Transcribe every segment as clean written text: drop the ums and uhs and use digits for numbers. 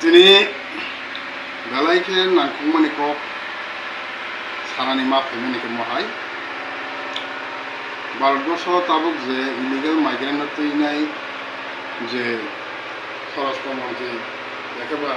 তিনি বেলাইকে নাংকুমানিকো সারানি मा फेमिनिके महाय भारतबर्ष ताबुक जे illegal migrant तैनाय जे स्वराष्ट्र मंत्री एकेबा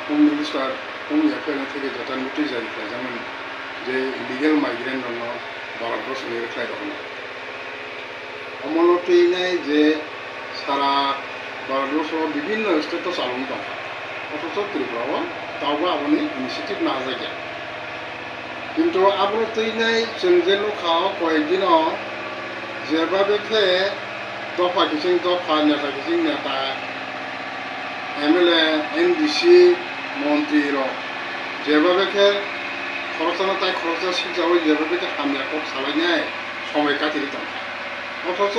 होम मिनिस्टार होम एफेयार থেকে যেটা নোটিশ জারি করে যেমন যে ইলিগেল মাইগ্রেন্ট দङ भारतबर्ष নিরখাই দङ অমলতৈনায় যে সারা भारतबर्ष বিভিন্ন স্টেটে চালু দङ অথচ ত্রিপুরাও তাওবা আপনি ইনিশিয়েটিভ না যায় কিন্তু আপনি তৈনাই जों যে লখাও কয়েকদিন যেভাবে দফা কিসিং দফা নেতা কিসিং নেতা এমএলএ এনডিসি মন্ত্রী যেভাবে খরচানো তাই খরচা শিখাও যেভাবে হামলাকে চালাইনায় সময় কাটিয়ে দङ অথচ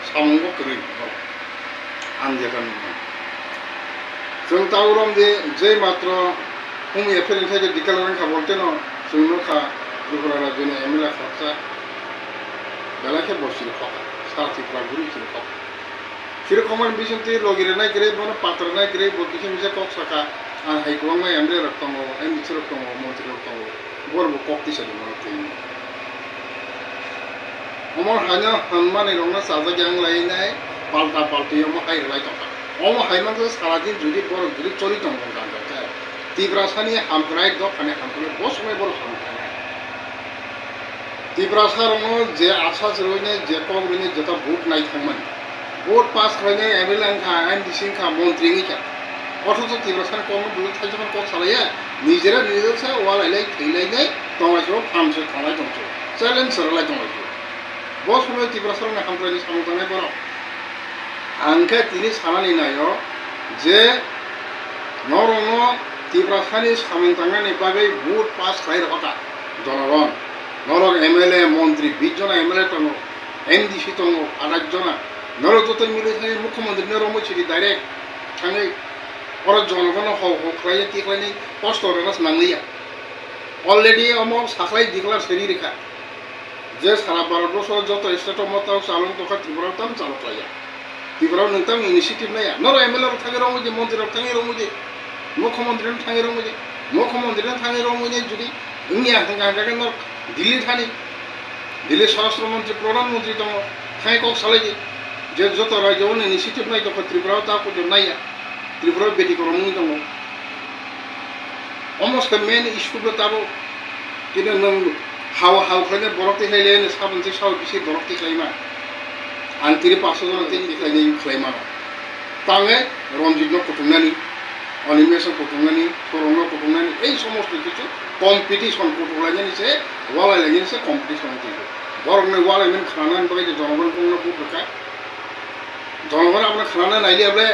সামঙ্গ করে आं जेटा नुदों जों ताउरम जे मात्र होम एफेयारनि थाखाय डिक्लेरेशन खालामते न जोंनो खा त्रिपुरा राज्यनि एमएलए खरचा बेलाखे बसिल खका साथिफ्रा गुरुसिल खका सिरखमान बिसंति लगिरनाय ग्रे बन पात्रनाय ग्रे बकिसे मिसे कक साका आं हाइकवांनाय एमएलए रक्तंगो एमएलए रक्तंगो मंत्री रक्तंगो बरबो कक्ति सदि मनते अमर हाना हनमाने रंना साजा ग्यांग लायनाय पाल्टा पाल्टी हाई लाई दं हाइमान सारा दिन जुदी बर जुदी चलि दं तिब्रासानि हामग्राय दखाने हामग्राय बहुत समय बर हामग्राय तिब्रासा जे आशा जरने जे कग्रने जेटा भोट नायखांमोन भोट पास खालायनाय एमएलए खा एनडिसि खा मंत्री खा अथच तिब्रासानि कम दुल थाइजमान कक सालाया निजेरा निजेसा वालायलाय थैलायनाय दंगायसो फामसो थांनाय दंसो चैलेंज सरलाय दंगायसो बहुत समय तिब्रासानि हामग्रायनि सामजानाय बर आंखा तिनी सानानै नायो जे नरङ तिब्रासानि सामंतांनानै बागै भोट पास खालाय हका जनगण नरक एमएलए मंत्री 20 जना एमएलए दङ एनडिसि दङ 28 जना नरक जतै मिलिटारि मुख्यमंत्री नरम सिरि डाइरेक्ट थाङै अर जनगण हौ खालाय तिख्लायनि कष्ट रनास नांलिया अलरेडी अमो साखलाय दिक्लार सेरि रेखा जे सारा भारतबर्ष जत स्टेट मताव चालुं दखा त्रिपुरा ताम चालुख्लाया त्रिपुरा नोंथां इनिशिएटिभ नाया नर एमएलए थाङै रमुजे मन्त्रीराव थाङै रमुजे मुख्यमंत्रीनो थाङै रमुजे मुख्यमंत्रीनो थाङै रमुजे जुदि इंनिया हांगागोन नर दिल्ली थानि दिल्ली स्वराष्ट्र मंत्री प्रधानमंत्री दङ थाङै कक सालायदि जे जत राज्योआव इनिशिएटिभ नाय दख त्रिपुराव ताको नाया त्रिपुरा बेदि करमनि दङ अलमोस्ट मेन इशुबो ताबो किन्तु नों हाव खालायनाय बरकति खालायनाय साबनसे साव बिसि बरकति खालायमा आं तिरि 500 जना तिनि खालायनाय खालायमा ताङै रनजितनो कुटुंनानि अनिमेशन कुटुंनानि सरंनो कुटुंनानि এই সমস্ত কিছু কম্পিটিশন কুটুলাयनायनि से वालायलायनायनि से कम्पिटिशन दियो बरंनो वालायमेन खानानै बायदि जनगण कोंनो बुदका जनगण आपने खाना नाइलियाब्ले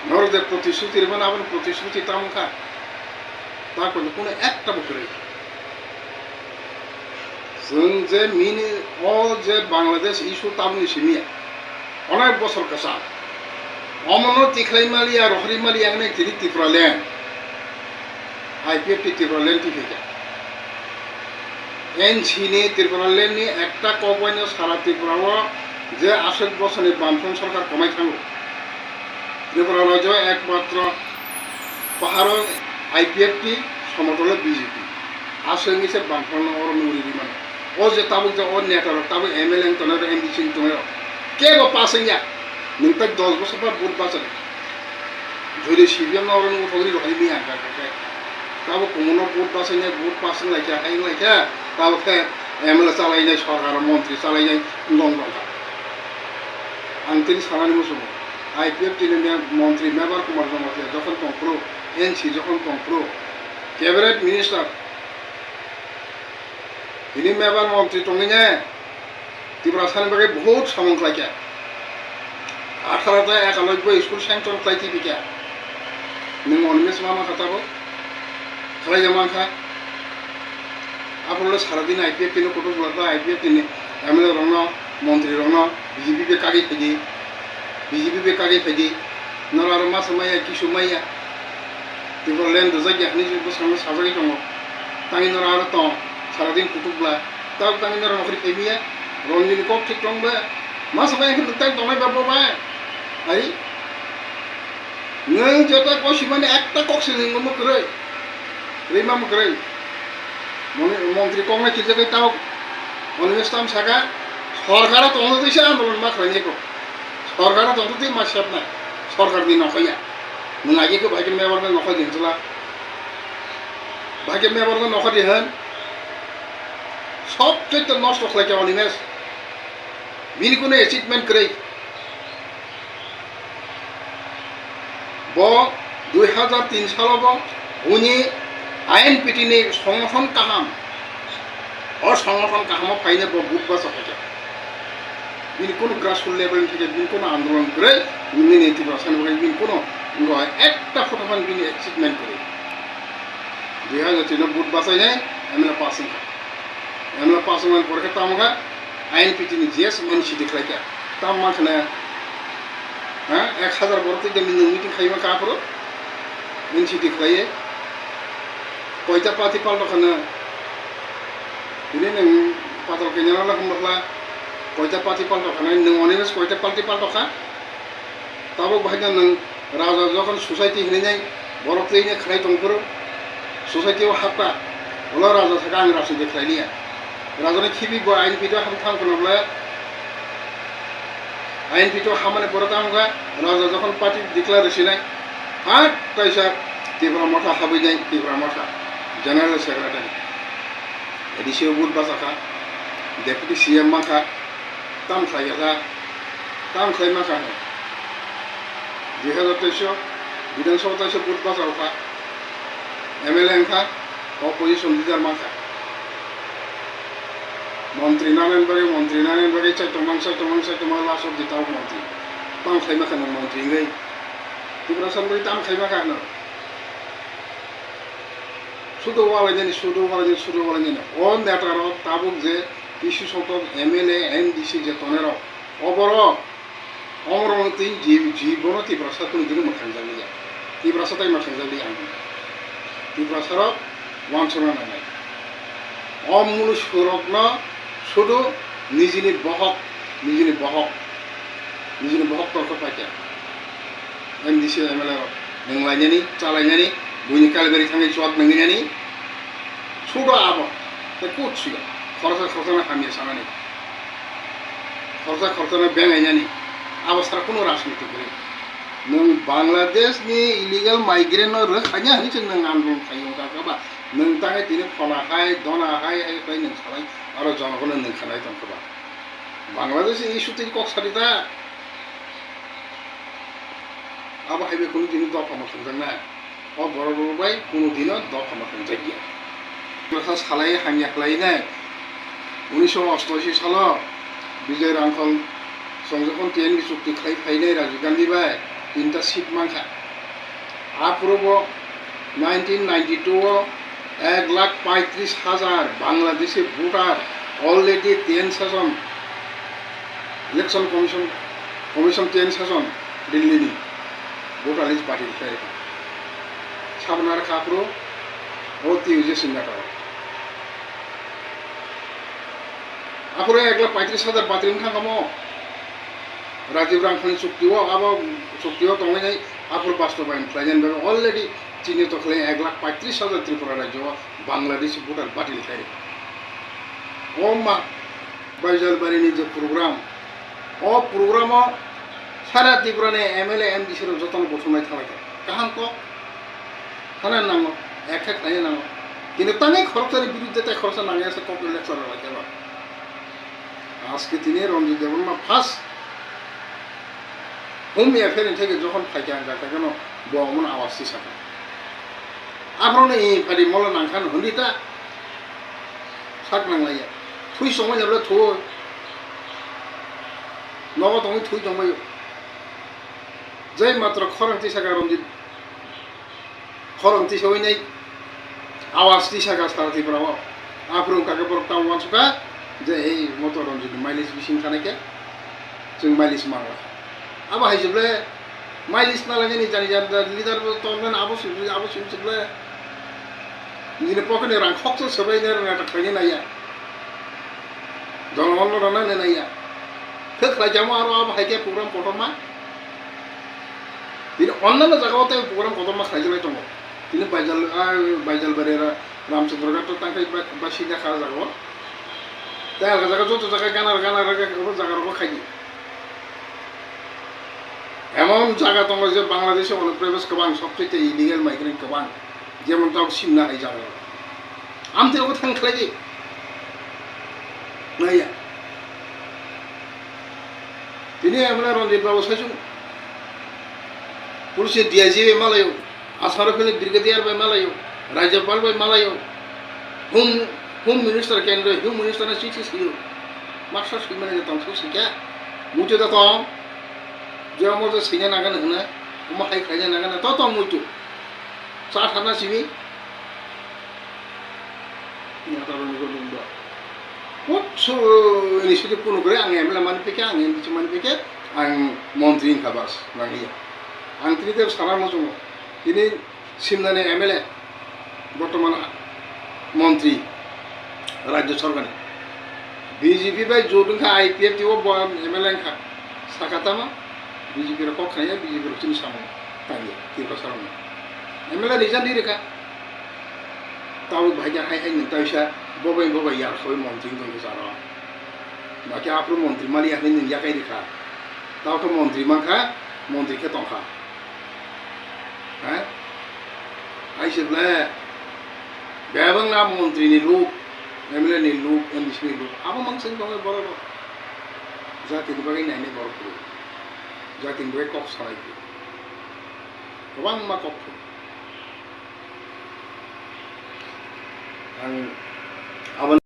नरदे प्रतिश्रुति रे माने आपने प्रतिश्रुति तामखा ताको कोनो একটা বছরে जों जे मिनि जे बांग्लादेश इशु ताबनि सिमिया अनेक बছর कसा अमनो तिख्लायमालि आरो हरिमालि आंने तिरि त्रिपुरालेण्ड आईपीएफ त्रिपुरालेण्ड तिखिजा एनसिनि त्रिपुरालेण्डनि একটা कबायनो सारा त्रिपुराव जे 80 বছরनि बामफ्रन सरकार कमाय थाङो त्रिपुरा राज्य एकमात्र पाहाड़ आईपीएफ टी समतले बीजेपी आसंनि से बामफ्रन और नुरिरि माने ओ जे ताबु जे ओ नेतार ताबु एमएलए तने एमडीसी तने केबो पासिंया नोंता 10 বছর পর ভোট বাঁচাবে যদি সিবিএম নরন উঠগরি রহাই মি আঙ্কা কাকে তাবো কোমনো ভোট বাঁচাইনাय ভোট পাসিং লাইকা হাই লাইকা তাবো एमएलए চালাইনাय সরকার মন্ত্রী চালাইনাय দংদংকা आं तिनि सानानि मोसो आईपीएफ तिनि मंत्री मेबर कुमार जमातिया যখন कंप्रो एनसी যখন कंप्रो कैबिनेट मिनिस्टार तिनि मेबर मंत्री तंगिने त्रिपुरा सानि बागै बहुत सामंख्लायका 1891 स्कुल सेंक्शन खालायति बिका नों अनमेस मा खाताबो खालायजामाखा आपलो सारा दिन आईपीएफ तिनि कत बुलाता आईपीएफ तिनि एमएलए रंग मंत्री रंग बीजेपी बे कागे फैदि बीजेपी बे कागे फैदि नरार मा समाया किसु माया त्रिपुरालेण्ड जायगा हनि जे बसांनो साजागै दङ तांनि नरार त सारा दिन कुटुब्ला ताब तांनि नरार नखरि फैमिया रंजिनि कक ठीक दंबा मा समाया नोंथां दंनाय बाबा आई ngai jota ko simane ekta kok siling mo kre rima mo kre মন্ত্রী কংনা কিজে তাও অনিমেস্তাম সাকা সরকার তন্ত দিছে আন্দোলন মা খাইনি কো সরকার তন্ত দি মাসিয়াব না সরকার দি নখাইয়া নং আগে কো ভাইকে মেবার না নখাই দিনছলা ভাইকে মেবার না নখাই দিহেন সব চৈত্য নষ্ট খাইছে অনিমেস বিনি কোনো অ্যাচিভমেন্ট করে ব 2003 সালব উনি আইন পিটিনি সংগঠন কাহাম অসংগঠন কাহাম ফাইনে বুধবার সকালে বিনি কোনো গ্রাসরুট লেভেল থেকে বিনি কোনো আন্দোলন করে বিনি নেতৃত্ব বিনি কোনো একটা ফটোফান বিনি অ্যাচিভমেন্ট করে 2003 বুধ বাসাই নাই এমএলএ পাসিং এমএলএ পাসিং পরে তামগা আইন পিটিনি জেস মানসি দেখাইকা তাম মাখনা হ্যাঁ 1000 বড় থেকে মিটিং খাইবা কাপড় মানসি দেখাইয়ে কয়টা পাতি পাল্টাখানো ini neng patal kenyala lah kumbatlah kota parti paltokan ini neng onis kota parti paltokan tahu bahkan neng raja jokan society ini nih borok ini kaya tongkuru society wahapa olah raja sekarang raja deklar ini ya raja ini kibi gua ain video ham tham kenapa ain video hamane peratam gua raja jokan parti deklarasi nih kaisa tibra mata habi nih tibra mata general secretary এডিসিও বুধ বাসাখা deputy CM মাখা তাম খাইয়া তাম খাই মাখা 2023 বিধানসভা তাইছে বুধ বাসা উঠা এমএলএ খা অপোজিশন লিডার মাখা মন্ত্রী নারায়ণ বাড়ি চাই তোমার লাস্ট দিতাও মন্ত্রী তাম খাই মাখা মন্ত্রী গই ত্রিপুরা সামনে তাম খাই মাখা না শুধু বলা জানি অন দ্যাটার তাবুক যে কিছু শতক এমএলএ এমডিসি যে তনের অবর অমরণতি জীবন ত্রিপ্রাসা কোনো দিন মোখান যাবি যা ত্রিপ্রাসা তাই মোখান যাবি আন ত্রিপ্রাসার ওয়ানসনা নাই অমূল সুরগ্ন শুধু নিজেনি বহক তর্ক পাইয়া এমডিসি এমএলএ नोंलायनानै चालायनानै बयनि कालबारि थांनाय जब नोंनिनानै सुदा आबो ते कुचिगा खरसा हामिया सानानै खरसा बेंगायनानै आबो सारा कोनो राजनीति गरे नों बांलादेशनि इलिगेल माइग्रेन्ट रोखा냐 हानि जों नों आन्दोलन खायो गाबा नों ताङै दिनै फलाहाय दनाहाय फाय नों सालाय आरो जनगण नों खानाय दंखबा बांलादेश इस्युति कक्सारिता आबो हाइबे कोनो दिन दफा मखंजांना अ बरबाय कोनो दिन दफा मखंजागिया क्लास सालाय हामिया खालायनाय 1988 साल विजय रांखल संजोखन टिएनबि चुक्ति खालाय फायनाय राजीव गांधी बाय तीनटा सीट मांखा आपूर्व 1992 1,35,000 Bangladeshi voter already 10 session election commission 10 session Delhi voter list party दिखाई साबनार खाप्रो बहुत यूजे सिंगाटा आपूर्व 1,35,000 बातिल थांगामो राजीव रांखलनि चुक्तियाव आबो चुक्तियाव तंगायनाय आपूर्व बास्तबायन प्लान अलरेडी चीनी तो 1,35,000 त्रिपुरा राज्य बांग्लादेशी भोटार बातिल खाई ओमा बाइजालबारिनि जो प्रोग्राम सारा त्रिपुरा ने एमएलए एमडीसी जतन गठनाय थानाय काहां को थाना नांगो एक थानाय नांगो किन्तु तांगे खरसानि बिरुद्धे ताय खरसा नांगे से कपि लेक्चर लाकेबा आज के दिने रंजित देवनमा फार्स्ट होम एफेयर থেকে যখন ফাইকা গাটা কেন বমন আওয়াজটি সাকা আফরনে এই ফারি মল নাংখান হন্দিতা সাক নাংলাইয়া থুই সময় যাবলে থু নব তুমি থুই জমাই जय मात्र खरंती सागा रंजित खरंती सवैनाय आवाजटी सागा सारथिफ्राव आफुरं काके परता वानसुका जे ए मत रंजित माइलिस बिसिं थानायके जों माइलिस मारला आबा हायजोबले माइलिस नालायनि जानि लिडार तमन आबो सिमसुबले निने पकेटनि रां खक्स सबायनो रोङाटा खायनो नाया जनगण रनानै नाया थोख्लाय जामो आरो आबा हायके प्रग्राम पटमा তিনি অন্যান্য জায়গাতে প্রোগ্রাম কত मा खालायजानाय दङ তিনি बायजालबारि रामचंद्रघाट तांखाय बासि দেখা जागो दा জায়গা যত জায়গায় গানার জায়গারও খাইনি এমন জায়গা দङ যে বাংলাদেশে অনুপ্রবেশ गोबां सबचेয়ে इलिगेल माइग्रेंट गोबां যেমন তাও সিমনা हाय जागा आमतेयावबो थांख्लायदि नाया তিনি এমএলএ रंजित बाबू सायसुं पुलिस डीआईजी बाय मालायाव आसारफोरनि ब्रिगेडियार बाय मालायाव राज्यपाल बाय मालायाव होम मिनिस्टर केंद्र होम मिनिस्टर ने चिठी सियो मास्टर सिमने तंग सुसिका मुते दा तंग जे मो सिने नागान होना मा हाय खायना नागान त मुतु सा थाना सिमी या तारनि गोलुंबा Whatso initiative puno kore ang emla manipeke ang hindi manipeke ang मंत्री kabas nangiya ang tinitep saran mo jungo ini simnane MLA বর্তমান মন্ত্রী রাজ্য সরকারে বিজেপি বাই জোটুংখা আইপিএফ টিও এমএলএ খা সাকাতামা বিজেপি র পক্ষায়া বিজেপি র চিনি সামো তাই তিরকা সারানো এমএলএ রিজান দিরেখা তাও ভাইয়া হাই হাই নতাইসা ববাই ইয়ার সবাই মন্ত্রী দङ जारा बाकी आपरो मन्त्री माली आखै नों याखै रेखा तावथ मन्त्री माखा मन्त्री के तंखा हैं आइसब्ला बेबंग ना मन्त्री नि लोक एमएलए नि लोक एमडीसी नि लोक आबो मांसिन दङ बरो जाति बागै नायने बरो जाति बागै कक सालाय गोबां मा कक आं